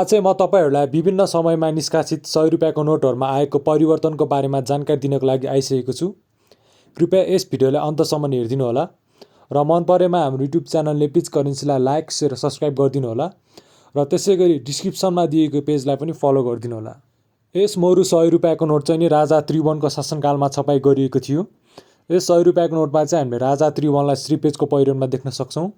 आज चाहिँ म तपाईहरुलाई विभिन्न समयमा निष्कासित 100 रुपैयाँको नोटहरुमा आएको परिवर्तनको बारेमा जानकारी दिनको लागि आइसकेको छु। कृपया यस भिडियोलाई अन्तसम्म हेरिदिनु होला र मन परेमा हाम्रो युट्युब च्यानल नेप्लिज करेन्सीलाई लाइक, शेयर र सब्स्क्राइब गरिदिनु होला र त्यसैगरी डिस्क्रिप्सनमा दिएको पेजलाई पनि फलो गरिदिनु होला। यस मोरु 100 रुपैयाँको नोट चाहिँ नि राजा त्रिभुवनको शासनकालमा छपाई गरिएको थियो। यस 100 रुपैयाँको नोटमा चाहिँ हामीले राजा त्रिभुवनलाई श्रीपेजको पहिरनमा देख्न सक्छौं।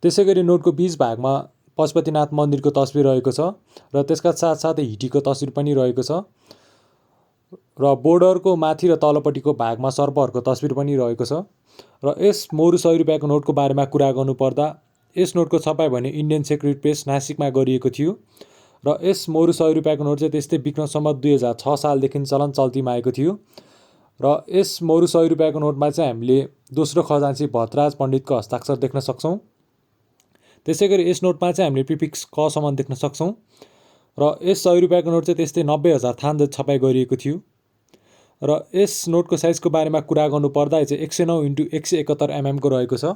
त्यसैगरी नोटको बीच भागमा पशुपतिनाथ मन्दिरको तस्बिर रहेको छ र त्यसका साथसाथै हिटीको तस्बिर पनि रहेको छ र बोर्डरको माथि र तलपट्टिको भागमा सर्पहरूको तस्बिर पनि रहेको छ। र यस मोरु 100 रुपैयाँको नोटको बारेमा कुरा गर्नुपर्दा यस नोटको छपाई भने इन्डियन सेक्रेट प्रेस नासिकमा गरिएको थियो र यस मोरु 100 रुपैयाँको नोट चाहिँ त्यस्तै विक्रम सम्वत 2006 सालदेखि चल्तीमा आएको थियो र यस मोरु 100 रुपैयाँको नोटमा चाहिँ हामीले दोस्रो खजान्ची भतराज पण्डितको हस्ताक्षर देख्न सक्छौं। त्यसैगरी यस नोटमा चाहिँ हामीले प्रिफिक्स क सम्म देख्न सक्छौं र यस 100 रुपैयाँको नोट चाहिँ त्यस्तै 90,000 थान छपाई गरिएको थियो र यस नोटको साइजको बारेमा कुरा गर्नुपर्दा चाहिँ 109 x 171 mm को रहेको छ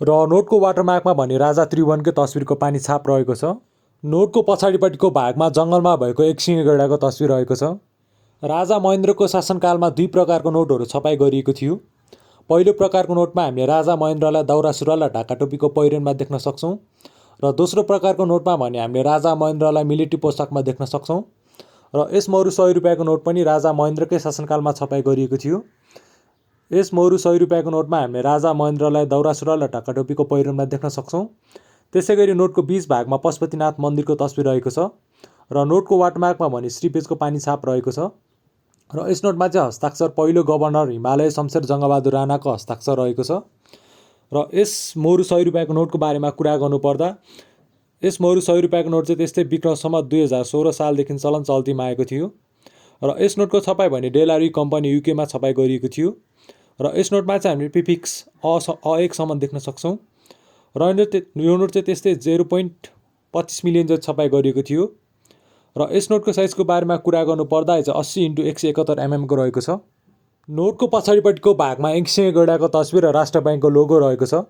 र नोटको वाटरमार्कमा भने राजा त्रिभुवनकै तस्बिरको पानी छाप रहेको छ। नोटको पछाडिपट्टिको भागमा जङ्गलमा भएको एक सिंह गैंडाको तस्बिर रहेको छ। राजा महेन्द्रको शासनकालमा दुई प्रकारको नोटहरू छपाई गरिएको थियो। पहिलो प्रकारको नोटमा हामीले राजा महेन्द्रलाई दौरा सुरुवाल र ढाका टोपीको पहिरनमा देख्न सक्छौं र दोस्रो प्रकारको नोटमा भने हामीले राजा महेन्द्रलाई मिलिट्री पोसाकमा देख्न सक्छौं र यस मोरु 100 रुपैयाँको नोट पनि राजा महेन्द्रकै शासनकालमा छपाई गरिएको थियो। यस मोरु 100 रुपैयाँको नोटमा हामीले राजा महेन्द्रलाई दौरा सुरुवाल र ढाका टोपीको पहिरनमा देख्न सक्छौं। त्यसैगरी नोटको बीच भागमा पशुपतिनाथ मन्दिरको तस्बिर रहेको छ र नोटको वाटमार्कमा भने श्रीपेजको पानी छाप रहेको छ र यस नोटमा चाहिँ हस्ताक्षर पहिलो गभर्नर हिमालय शमशेर जङ्गबहादुर राणाको हस्ताक्षर रहेको छ र यस मोरु 100 रुपैयाँको नोटको बारेमा कुरा गर्नुपर्दा यस मोरु 100 रुपैयाँको नोट चाहिँ त्यस्तै विक्रम सम्वत 2016 सालदेखि चल्तीमा आएको थियो र यस नोटको छपाई भने डेलारी कम्पनी युकेमा छपाई गरिएको थियो र यस नोटमा चाहिँ हामीले प्रिफिक्स अ1 सम्म देख्न सक्छौं र यो नोट चाहिँ त्यस्तै 0.25 मिलियन जति छपाई गरिएको थियो र यस नोटको साइजको बारेमा कुरा गर्नुपर्दा चाहिँ 80 x 171 mm को रहेको छ। नोटको पछाडिपट्टिको भागमा एक सिंह गैंडाको तस्बिर र राष्ट्र बैंकको लोगो रहेको छ।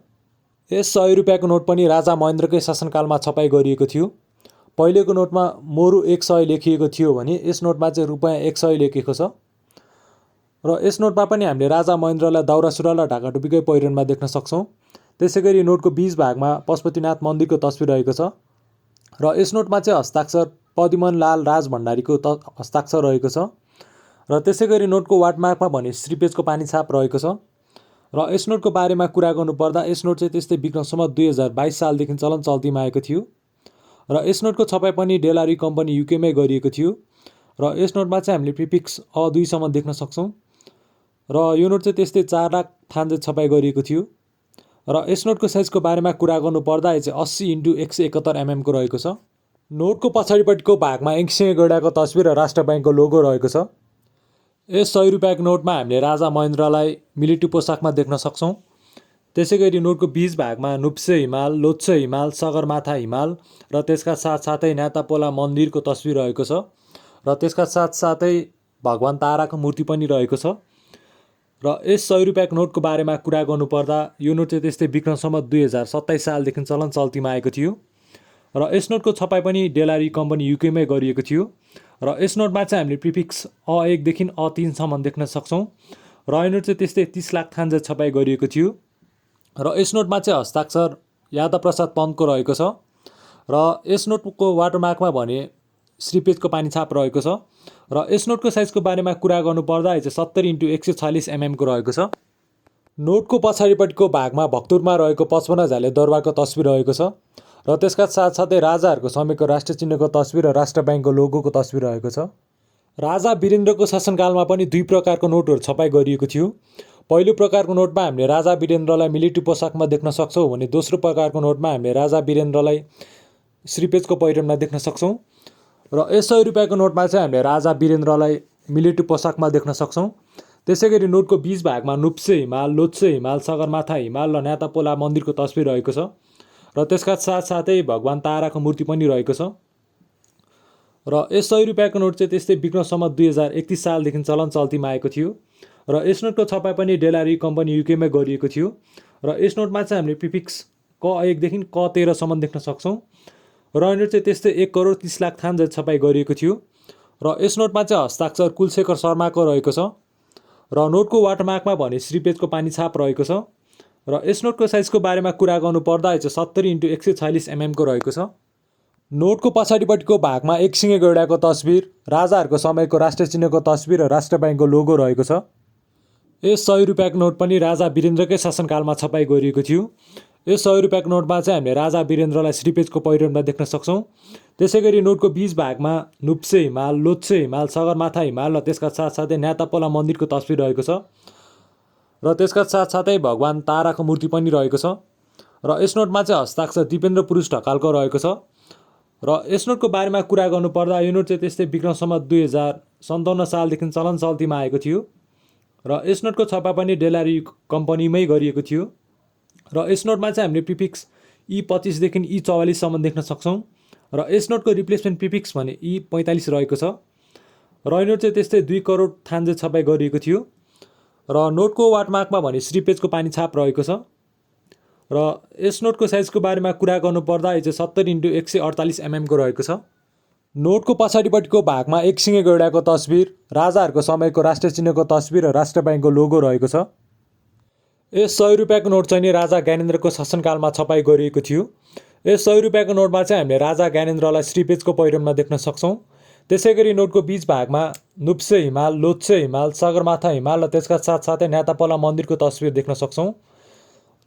यस 100 रुपैयाँको नोट पनि राजा महेन्द्रकै शासनकालमा छपाई गरिएको थियो। पहिलेको नोटमा मोरु 100 लेखिएको थियो भने यस नोटमा चाहिँ रुपैयाँ 100 लेखिएको छ र यस नोटमा पनि हामीले राजा महेन्द्रलाई दौरा सुरुवाल र ढाका टोपीकै पहिरनमा देख्न सक्छौं। त्यसैगरी नोटको बीच भागमा पशुपतिनाथ मन्दिरको तस्बिर रहेको छ र यस नोटमा चाहिँ हस्ताक्षर पदिमन लाल राज भण्डारीको हस्ताक्षर रहेको छ र त्यसैगरी नोटको वाटमार्कमा भने श्रीपेजको पानी छाप रहेको छ र यस नोटको बारेमा कुरा गर्नुपर्दा यस नोट चाहिँ त्यस्तै विक्रम सम्वत 2022 सालदेखि चल्तीमा आएको थियो र यस नोटको छपाई पनि डेलारी कम्पनी युकेमै गरिएको थियो र यस नोटमा चाहिँ हामीले प्रिफिक्स अ2 सम्म देख्न सक्छौं र यो नोट चाहिँ त्यस्तै 4 लाख थान छपाई गरिएको थियो र यस नोटको साइजको बारेमा कुरा गर्नुपर्दा चाहिँ 80 x 171 mm को रहेको छ। नोटको पछाडिपट्टिको भागमा एक सिंह गैंडाको तस्बिर र राष्ट्र बैंकको लोगो रहेको छ। यस 100 रुपैयाँको नोटमा हामीले राजा महेन्द्रलाई मिलिट्री पोसाकमा देख्न सक्छौं। त्यसैगरी नोटको बीच भागमा नुप्से हिमाल, लोत्से हिमाल, सगरमाथा हिमाल र त्यसका साथसाथै न्यातापोला मन्दिरको तस्बिर रहेको छ र त्यसका साथसाथै भगवान ताराको मूर्ति पनि रहेको छ र यस 100 रुपैयाँको नोटको बारेमा कुरा गर्नुपर्दा यो नोट चाहिँ त्यस्तै विक्रम सम्वत 2027 सालदेखि चल्तीमा आएको थियो र यस नोटको छपाई पनि डेलारी कम्पनी युकेमै गरिएको थियो र यस नोटमा चाहिँ हामीले प्रिफिक्स अ1 देखि अ3 सम्म देख्न सक्छौं र यो नोट चाहिँ त्यस्तै 30 लाख थान छपाई गरिएको थियो र यस नोटमा चाहिँ हस्ताक्षर यादव प्रसाद पन्तको रहेको छ र यस नोटको वाटरमार्कमा भने श्रीपेजको पानी छाप रहेको छ र यस नोटको साइजको बारेमा कुरा गर्नुपर्दा चाहिँ 70 x 140 mm को रहेको छ। नोटको पछाडिपट्टिको भागमा भक्तपुरमा रहेको 55 झाले दरबारको तस्बिर रहेको छ र त्यसका साथसाथै राजाहरूको समयको राष्ट्रिय चिन्हको तस्बिर र राष्ट्र बैंकको लोगोको तस्बिर रहेको छ। राजा वीरेन्द्रको शासनकालमा पनि दुई प्रकारको नोटहरू छपाई गरिएको थियो। पहिलो प्रकारको नोटमा हामीले राजा वीरेन्द्रलाई मिलिट्री पोसाकमा देख्न सक्छौं भने दोस्रो प्रकारको नोटमा हामीले राजा वीरेन्द्रलाई श्रीपेजको पहिरनमा देख्न सक्छौं र यस 100 रुपैयाँको नोटमा चाहिँ हामीले राजा वीरेन्द्रलाई मिलिट्री पोसाकमा देख्न सक्छौं। त्यसैगरी नोटको बीच भागमा नुप्से हिमाल, लोत्से हिमाल, सगरमाथा हिमाल र न्यातापोला मन्दिरको तस्बिर रहेको छ र त्यसका साथसाथै भगवान ताराको मूर्ति पनि रहेको छ र यस 100 रुपैयाँको नोट चाहिँ त्यस्तै विक्रम सम्वत 2031 सालदेखि चल्तीमा आएको थियो र यस नोटको छपाई पनि डेलारी कम्पनी युकेमै गरिएको थियो र यस नोटमा चाहिँ हामीले प्रिफिक्स क1 देखि क13 सम्म देख्न सक्छौं र यो नोट चाहिँ त्यस्तै 1,30,00,000 थान छपाई गरिएको थियो र यस नोटमा चाहिँ हस्ताक्षर कुलशेखर शर्माको रहेको छ र नोटको वाटरमार्कमा भने श्रीपेजको पानी छाप रहेको छ र यस नोटको साइजको बारेमा कुरा गर्नुपर्दा चाहिँ 70x146 mm को रहेको छ। नोटको पछाडिपट्टिको भागमा एक सिङे गैंडाको तस्बिर, राजाहरूको समयको राष्ट्रिय चिन्हको तस्बिर र राष्ट्र ब्याङ्कको लोगो रहेको छ। यस 100 रुपियाँको नोट पनि राजा वीरेन्द्रकै शासनकालमा छपाई गरिएको थियो। यस 100 रुपियाँको नोटमा चाहिँ हामीले राजा वीरेन्द्रलाई श्रीपेजको पहिरनमा देख्न सक्छौँ। त्यसै गरी नोटको बीच भागमा नुप्से हिमाल, लोत्से हिमाल, सगरमाथा हिमाल र त्यसका साथसाथै न्यातापोला मन्दिरको तस्बिर रहेको छ र त्यसका साथसाथै भगवान ताराको मूर्ति पनि रहेको छ र यस नोटमा चाहिँ हस्ताक्षर दिपेन्द्र पुरुष ढकालको रहेको छ र यस नोटको बारेमा कुरा गर्नुपर्दा यो नोट चाहिँ त्यस्तै विक्रम सम्वत 2057 सालदेखि चलन चल्तीमा आएको थियो र यस नोटको छपा पनि डेलारी कम्पनीमै गरिएको थियो र यस नोटमा चाहिँ हामीले प्रिफिक्स E25 देखि E44 सम्म देख्न सक्छौँ र यस नोटको रिप्लेसमेन्ट प्रिफिक्स भने E45 रहेको छ र यो नोट चाहिँ त्यस्तै 2 करोड थान छपाई गरिएको थियो र नोटको वाटमार्कमा भने श्रीपेजको पानी छाप रहेको छ र यस नोटको साइजको बारेमा कुरा गर्नुपर्दा यो चाहिँ 70x148 mm को रहेको छ। नोटको पछाडिपट्टिको भागमा एक सिङे गैंडाको तस्बिर, राजाहरूको समयको राष्ट्रिय चिन्हको तस्बिर र राष्ट्र ब्याङ्कको लोगो रहेको छ। यस 100 रुपियाँको नोट चाहिँ नि राजा ज्ञानेन्द्रको शासनकालमा छपाई गरिएको थियो। यस 100 रुपियाँको नोटमा चाहिँ हामीले राजा ज्ञानेन्द्रलाई श्रीपेजको पहिरनमा देख्न सक्छौँ। त्यसै गरी नोटको बीच भागमा नुप्से हिमाल, लोत्से हिमाल, सगरमाथा हिमाल र त्यसका साथसाथै न्यातापोला मन्दिरको तस्बिर देख्न सक्छौँ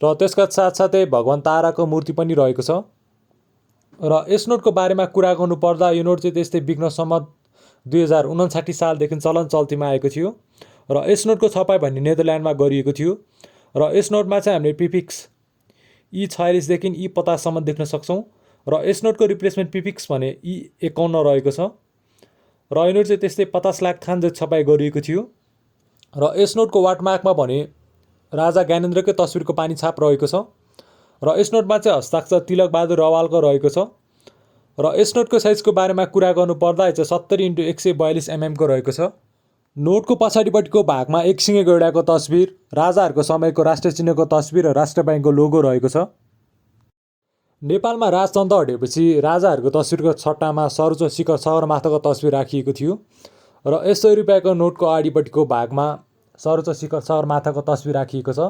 र त्यसका साथसाथै भगवान ताराको मूर्ति पनि रहेको छ र यस नोटको बारेमा कुरा गर्नुपर्दा यो नोट चाहिँ त्यस्तै विक्रम सम्वत 2059 सालदेखि चलन चल्तीमा आएको थियो र यस नोटको छपाई भन्ने नेदरल्यान्डमा गरिएको थियो र यस नोटमा चाहिँ हामीले प्रिफिक्स E46 देखि E50 सम्म देख्न सक्छौँ र यस नोटको रिप्लेसमेन्ट प्रिफिक्स भने E51 रहेको छ र यो नोट चाहिँ त्यस्तै 50 लाख थान छपाई गरिएको थियो र यस नोटको वाटमार्कमा भने राजा ज्ञानेन्द्रकै तस्बिरको पानी छाप रहेको छ र यस नोटमा चाहिँ हस्ताक्षर तिलकबहादुर रवालको रहेको छ र यस नोटको साइजको बारेमा कुरा गर्नुपर्दा चाहिँ 70x142 mm को रहेको छ। नोटको पछाडिपट्टिको भागमा एक सिङे गैंडाको तस्बिर, राजाहरूको समयको राष्ट्रिय चिन्हको तस्बिर र राष्ट्र ब्याङ्कको लोगो रहेको छ। नेपालमा राजतन्त्र हटेपछि राजाहरूको तस्बिरको सट्टामा सर्वोच्च शिखर सगरमाथाको तस्बिर राखिएको थियो र यस 100 रुपियाँको नोटको अगाडिपट्टिको भागमा सर्वोच्च शिखर सगरमाथाको तस्बिर राखिएको छ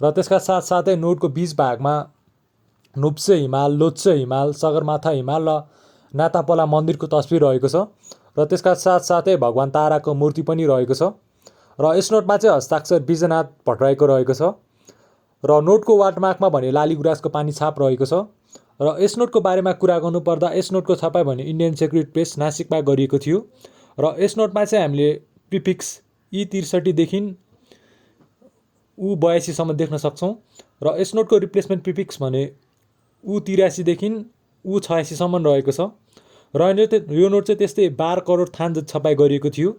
र त्यसका साथसाथै नोटको बीच भागमा नुप्से हिमाल, लोत्से हिमाल, सगरमाथा हिमाल र न्यातापोला मन्दिरको तस्बिर रहेको छ र त्यसका साथसाथै भगवान ताराको मूर्ति पनि रहेको छ र यस नोटमा चाहिँ हस्ताक्षर विजयनाथ भट्टराईको रहेको छ र नोटको वाटमार्कमा भने लाली गुराँसको पानी छाप रहेको छ र यस नोटको बारेमा कुरा गर्नुपर्दा यस नोटको छपाई भने इन्डियन सेक्युरिटी प्रेस नासिकमा गरिएको थियो र यस नोटमा चाहिँ हामीले प्रिफिक्स E63 देखि U82 सम्म देख्न सक्छौँ र यस नोटको रिप्लेसमेन्ट प्रिफिक्स भने U83 देखि U86 सम्म रहेको छ र यो नोट चाहिँ त्यस्तै 12 करोड थान छपाई गरिएको थियो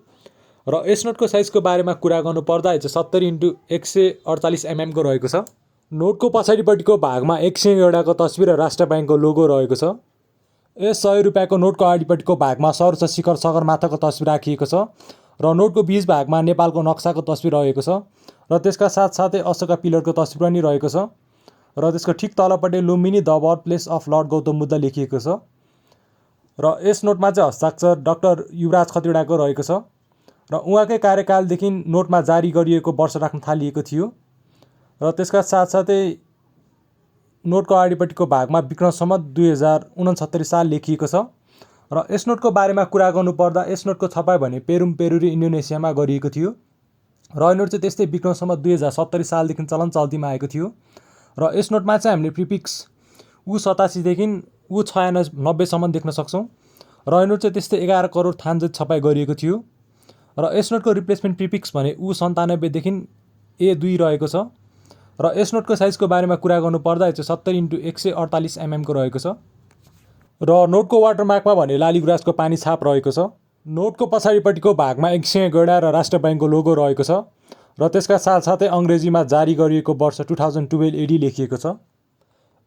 र यस नोटको साइजको बारेमा कुरा गर्नुपर्दा चाहिँ 70x148 mm को रहेको छ। नोटको पछाडिपट्टिको भागमा एक सिङे गैंडाको तस्बिर र राष्ट्र ब्याङ्कको लोगो रहेको छ। यस 100 रुपियाँको नोटको अगाडिपट्टिको भागमा सर्वोच्च शिखर सगरमाथाको तस्बिर राखिएको छ र नोटको बीच भागमा नेपालको नक्साको तस्बिर रहेको छ र त्यसका साथसाथै अशोका पिलरको तस्बिर पनि रहेको छ र त्यसको ठिक तलपट्टि Lumbini the birth place of lord Gautam Buddha लेखिएको छ र यस नोटमा चाहिँ हस्ताक्षर डाक्टर युवराज खतिवडाको रहेको छ र उहाँकै कार्यकालदेखि नोटमा जारी गरिएको वर्ष राख्न थालिएको थियो र त्यसका साथसाथै नोटको अगाडिपट्टिको भागमा विक्रम सम्वत 2069 साल लेखिएको छ र यस नोटको बारेमा कुरा गर्नुपर्दा यस नोटको छपाई भने पेरुम पेरुरी इंडोनेसियामा गरिएको थियो र यो नोट चाहिँ त्यस्तै विक्रम सम्वत 2070 सालदेखि चलन चल्तीमा आएको थियो र यस नोटमा चाहिँ हामीले प्रिफिक्स U87 देखि U96 सम्म देख्न सक्छौँ र यो नोट चाहिँ त्यस्तै 11 करोड थान छपाई गरिएको थियो र यस नोटको रिप्लेसमेन्ट प्रिफिक्स भने U97 देखि A2 रहेको छ र यस नोटको साइजको बारेमा कुरा गर्नुपर्दा चाहिँ 70x148 mm को रहेको छ र नोटको वाटरमार्कमा भने लाली गुराँसको पानी छाप रहेको छ। नोटको पछाडिपट्टिको भागमा एक सिङे गैंडा र राष्ट्र ब्याङ्कको लोगो रहेको छ र त्यसका साथसाथै अङ्ग्रेजीमा जारी गरिएको वर्ष 2012 AD लेखिएको छ।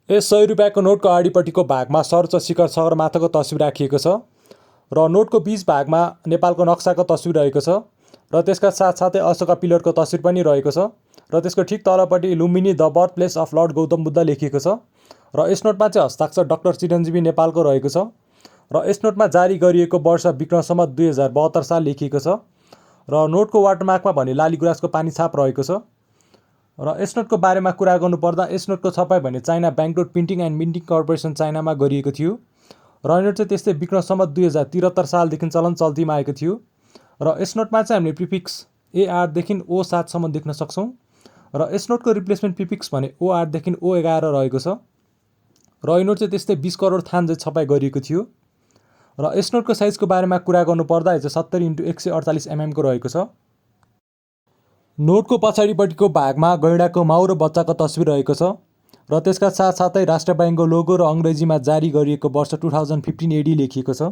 यस 100 रुपियाँको नोटको अगाडिपट्टिको भागमा सर्वोच्च शिखर सगरमाथाको तस्बिर राखिएको छ र नोटको बीच भागमा नेपालको नक्साको तस्बिर रहेको छ र त्यसका साथसाथै अशोका पिलरको तस्बिर पनि रहेको छ र त्यसको ठिक तलपट्टि Lumbini the birth place of lord Gautam Buddha लेखिएको छ र यस नोटमा चाहिँ हस्ताक्षर डाक्टर चिरञ्जीवी नेपालको रहेको छ र यस नोटमा जारी गरिएको वर्ष विक्रम सम्वत 2072 साल लेखिएको छ र नोटको वाटरमार्कमा भने लाली गुराँसको पानी छाप रहेको छ र यस नोटको बारेमा कुरा गर्नुपर्दा यस नोटको छपाई भने China banknote printing and minting corporation चाइनामा गरिएको थियो र यो नोट चाहिँ त्यस्तै विक्रम सम्वत 2073 सालदेखि चल्तीमा आएको थियो र यस नोटमा चाहिँ हामीले प्रिफिक्स A8देखि O7 सम्म देख्न सक्छौँ र यस नोटको रिप्लेसमेन्ट प्रिफिक्स भने O8 देखि O11 रहेको छ र यो नोट चाहिँ त्यस्तै 20 करोड थान चाहिँ छपाई गरिएको थियो र यस नोटको साइजको बारेमा कुरा गर्नुपर्दा यो चाहिँ 70 x 148 mm को रहेको छ। नोटको पछाडिपट्टिको भागमा गैँडाको माउ र बच्चाको तस्बिर रहेको छ र त्यसका साथसाथै राष्ट्र ब्याङ्कको लोगो र अङ्ग्रेजीमा जारी गरिएको वर्ष 2015 AD लेखिएको छ।